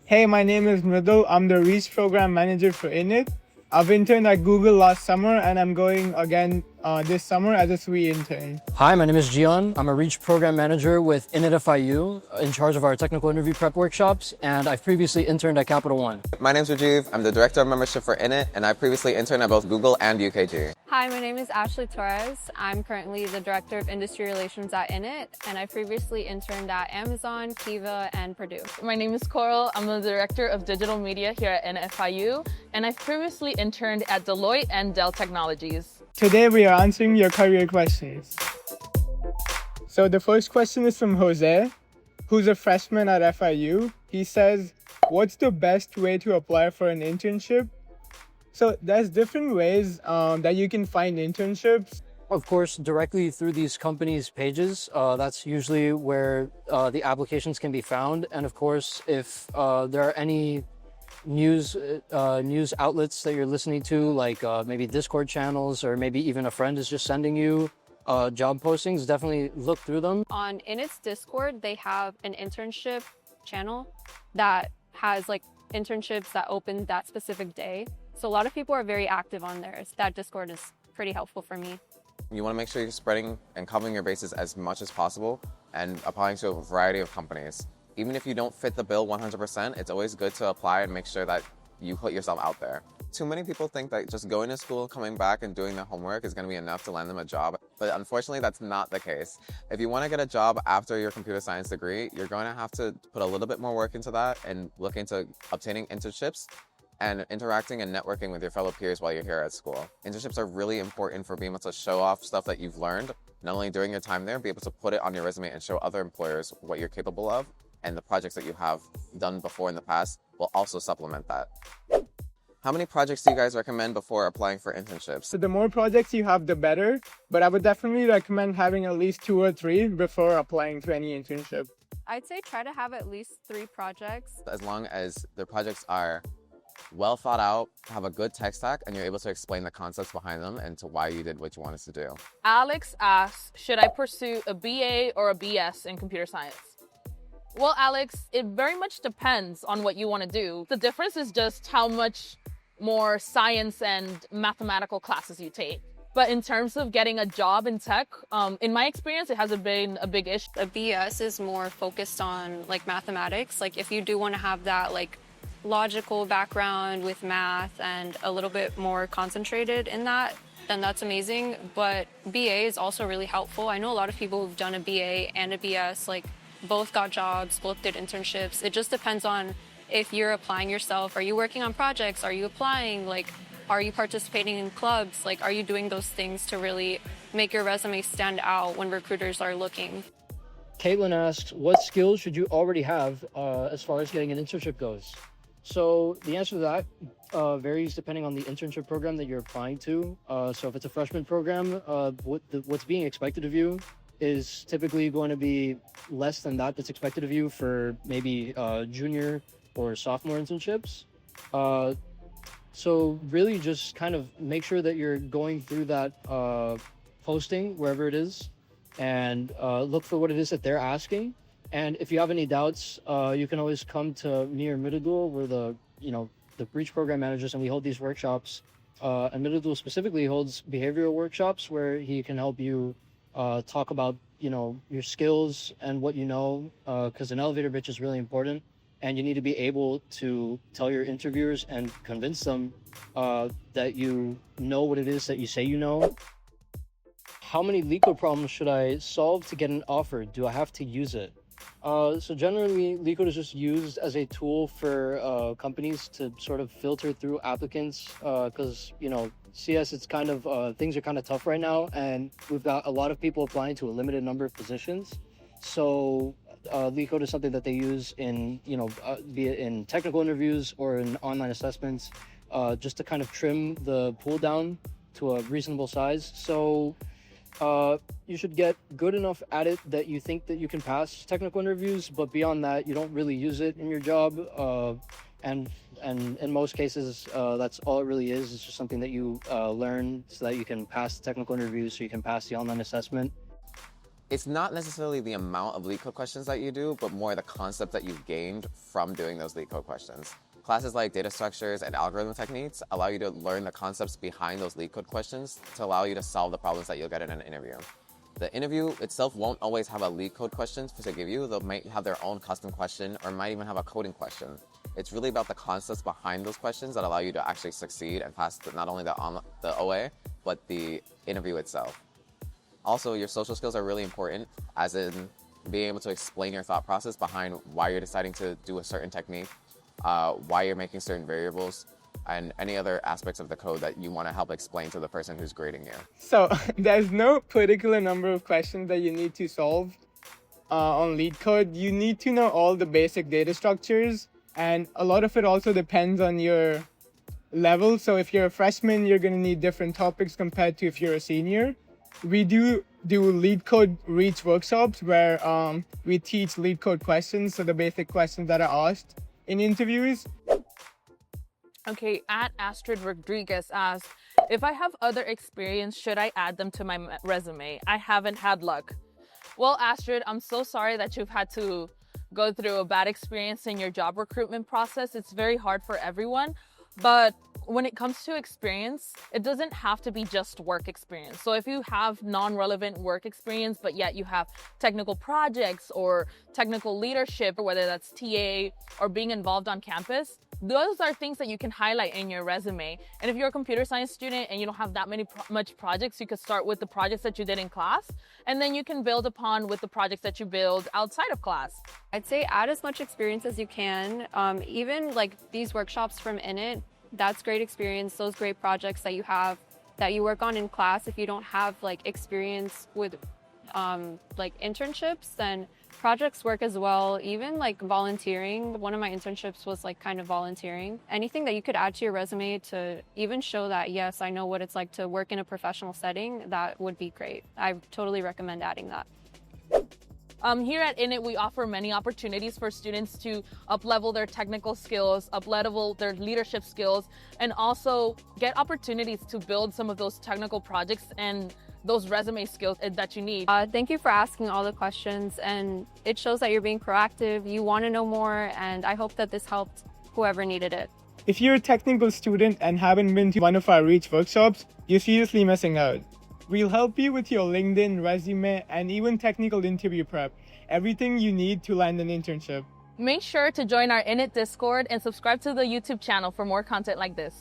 Hey, my name is Mridul. I'm the Reach Program Manager for INIT. I've interned at Google last summer and I'm going again this summer as a SWE intern. Hi, my name is Gian. I'm a Reach Program Manager with INIT FIU, in charge of our technical interview prep workshops, and I've previously interned at Capital One. My name is Rajiv. I'm the Director of Membership for INIT, and I previously interned at both Google and UKG. Hi, my name is Ashley Torres. I'm currently the Director of Industry Relations at INIT, and I previously interned at Amazon, Kiva, and Purdue. My name is Coral. I'm the Director of Digital Media here at INIT FIU, and I've previously interned at Deloitte and Dell Technologies. Today we are answering your career questions. So the first question is from Jose, who's a freshman at FIU. He says, what's the best way to apply for an internship? So there's different ways that you can find internships. Of course, directly through these companies' pages, that's usually where the applications can be found. And of course, if there are any news outlets that you're listening to, like maybe Discord channels, or maybe even a friend is just sending you job postings, definitely look through them. On INIT's Discord, they have an internship channel that has like internships that open that specific day. So a lot of people are very active on there. That Discord is pretty helpful for me. You want to make sure you're spreading and covering your bases as much as possible and applying to a variety of companies. Even if you don't fit the bill 100%, it's always good to apply and make sure that you put yourself out there. Too many people think that just going to school, coming back, and doing their homework is going to be enough to land them a job. But unfortunately, that's not the case. If you want to get a job after your computer science degree, you're going to have to put a little bit more work into that and look into obtaining internships and interacting and networking with your fellow peers while you're here at school. Internships are really important for being able to show off stuff that you've learned, not only during your time there, be able to put it on your resume and show other employers what you're capable of, and the projects that you have done before in the past will also supplement that. How many projects do you guys recommend before applying for internships? So the more projects you have, the better. But I would definitely recommend having at least 2 or 3 before applying to any internship. I'd say try to have at least 3 projects. As long as the projects are well thought out, have a good tech stack, and you're able to explain the concepts behind them and to why you did what you wanted to do. Alex asks, should I pursue a BA or a BS in computer science? Well, Alex, it very much depends on what you want to do. The difference is just how much more science and mathematical classes you take. But in terms of getting a job in tech, in my experience, it hasn't been a big issue. A BS is more focused on like mathematics. Like if you do want to have that like logical background with math and a little bit more concentrated in that, then that's amazing. But BA is also really helpful. I know a lot of people who've done a BA and a BS, like both got jobs, both did internships. It just depends on if you're applying yourself. Are you working on projects? Are you applying? Like, are you participating in clubs? Like, are you doing those things to really make your resume stand out when recruiters are looking? Caitlin asks, what skills should you already have as far as getting an internship goes? So the answer to that varies depending on the internship program that you're applying to. So if it's a freshman program, what's being expected of you is typically going to be less than that's expected of you for maybe junior or sophomore internships. So really just kind of make sure that you're going through that posting, wherever it is, and look for what it is that they're asking. And if you have any doubts, you can always come to me or Midadul. We're the Breach Program Managers, and we hold these workshops. And Midadul specifically holds behavioral workshops where he can help you talk about, your skills and what you know, because an elevator pitch is really important. And you need to be able to tell your interviewers and convince them that you know what it is that you say you know. How many LeetCode problems should I solve to get an offer? Do I have to use it? So generally, LeetCode is just used as a tool for companies to sort of filter through applicants because, CS, it's kind of, things are kind of tough right now, and we've got a lot of people applying to a limited number of positions. So LeetCode is something that they use in, be it in technical interviews or in online assessments, just to kind of trim the pool down to a reasonable size. So you should get good enough at it that you think that you can pass technical interviews, but beyond that, you don't really use it in your job. And in most cases, that's all it really is. It's just something that you learn so that you can pass the technical interviews, so you can pass the online assessment. It's not necessarily the amount of lead code questions that you do, but more the concept that you've gained from doing those lead code questions. Classes like data structures and algorithm techniques allow you to learn the concepts behind those lead code questions to allow you to solve the problems that you'll get in an interview. The interview itself won't always have a lead code question to give you. They might have their own custom question or might even have a coding question. It's really about the concepts behind those questions that allow you to actually succeed and pass not only the OA, but the interview itself. Also, your social skills are really important, as in being able to explain your thought process behind why you're deciding to do a certain technique, why you're making certain variables, and any other aspects of the code that you want to help explain to the person who's grading you. So there's no particular number of questions that you need to solve on lead code. You need to know all the basic data structures, and a lot of it also depends on your level. So if you're a freshman, you're going to need different topics compared to if you're a senior. We do lead code reach workshops where we teach lead code questions, so the basic questions that are asked in interviews. Okay, at Astrid Rodriguez asks, if I have other experience, should I add them to my resume? I haven't had luck. Well, Astrid, I'm so sorry that you've had to go through a bad experience in your job recruitment process. It's very hard for everyone, but when it comes to experience, it doesn't have to be just work experience. So if you have non-relevant work experience, but yet you have technical projects or technical leadership, or whether that's TA or being involved on campus, those are things that you can highlight in your resume. And if you're a computer science student and you don't have that much projects, you could start with the projects that you did in class, and then you can build upon with the projects that you build outside of class. I'd say add as much experience as you can. Even like these workshops from INIT, that's great experience. Those great projects that you have, that you work on in class. If you don't have like experience with like internships, then projects work as well. Even like volunteering. One of my internships was like kind of volunteering. Anything that you could add to your resume to even show that, yes, I know what it's like to work in a professional setting, that would be great. I totally recommend adding that. Here at INIT, we offer many opportunities for students to up-level their technical skills, up-level their leadership skills, and also get opportunities to build some of those technical projects and those resume skills that you need. Thank you for asking all the questions, and it shows that you're being proactive, you want to know more, and I hope that this helped whoever needed it. If you're a technical student and haven't been to one of our Reach workshops, you're seriously missing out. We'll help you with your LinkedIn, resume, and even technical interview prep. Everything you need to land an internship. Make sure to join our INIT Discord and subscribe to the YouTube channel for more content like this.